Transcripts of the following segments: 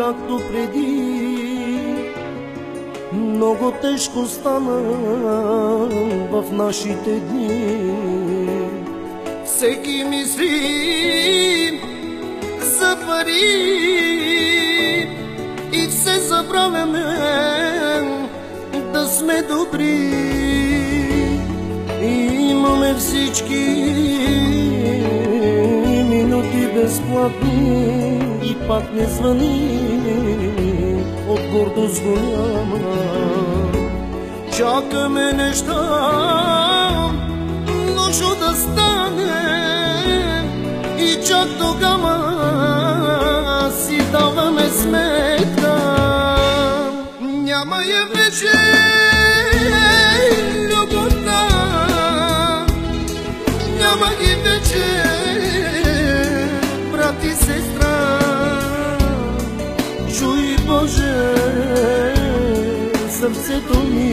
както преди. Много тежко стана в нашите дни. Всеки мисли за пари и все забравяме да сме добри. И имаме всички минути безплатни и пак не звъни от гордост голяма. Чакаме неща лошо да стане и чак тогава си даваме сметка. Няма я вече любовта, няма ги вече брат и сестра. Чуй, Боже, сърцето ми,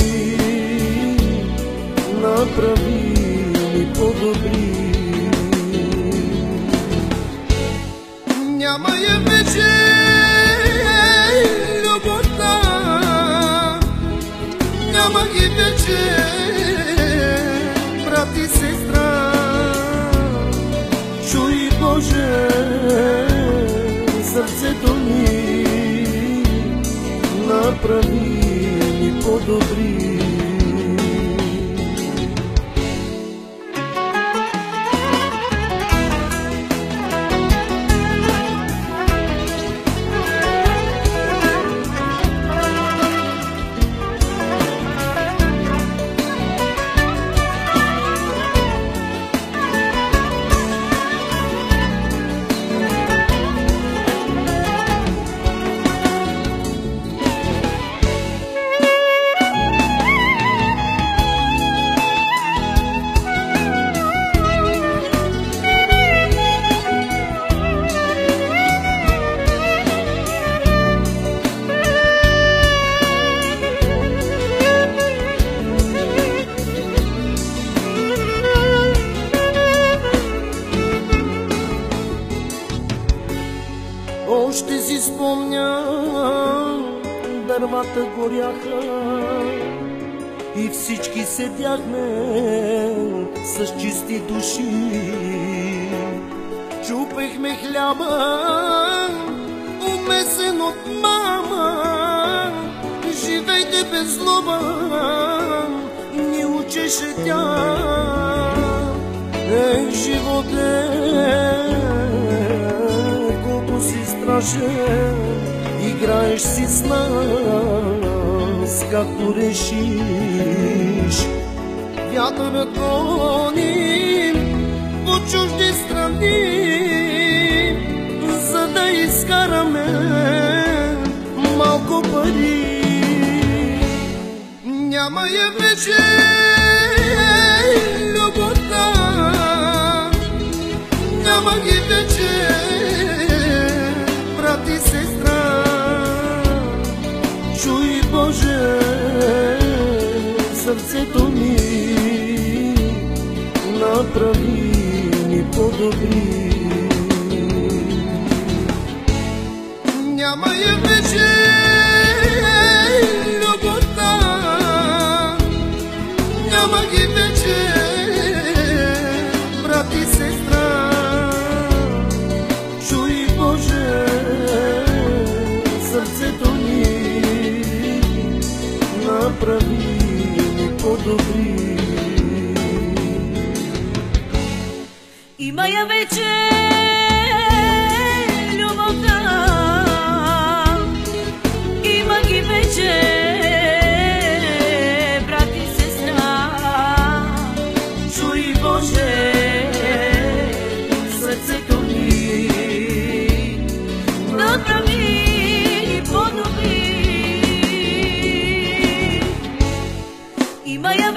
направи ми по-добри. Няма я вече любовта, няма ги вече брат и сестра. Чуй, Боже, сърцето ми, направи ми по-добри. Още си спомням, дървата горяха и всички седяхме с чисти души. Чупехме хляба, умесен от мама. Живейте без злоба, ни учеше тя. Живот си страшен, играеш си с нас, както решиш. Вятърът гони по чужди страни, за да изкараме малко пари. Няма я вече любовта, няма ги вече брат и сестра. Чуй, Боже, сърцето ми, направи ми по-добри. Няма я вече любовта, няма ги вече брат и сестра. Чуй, Боже, сърцето ми, направи ми по-добри. Има я вече любовта, има ги вече брат и сестра. Чуй, Боже, сърцето ми, направи по-добри. Има я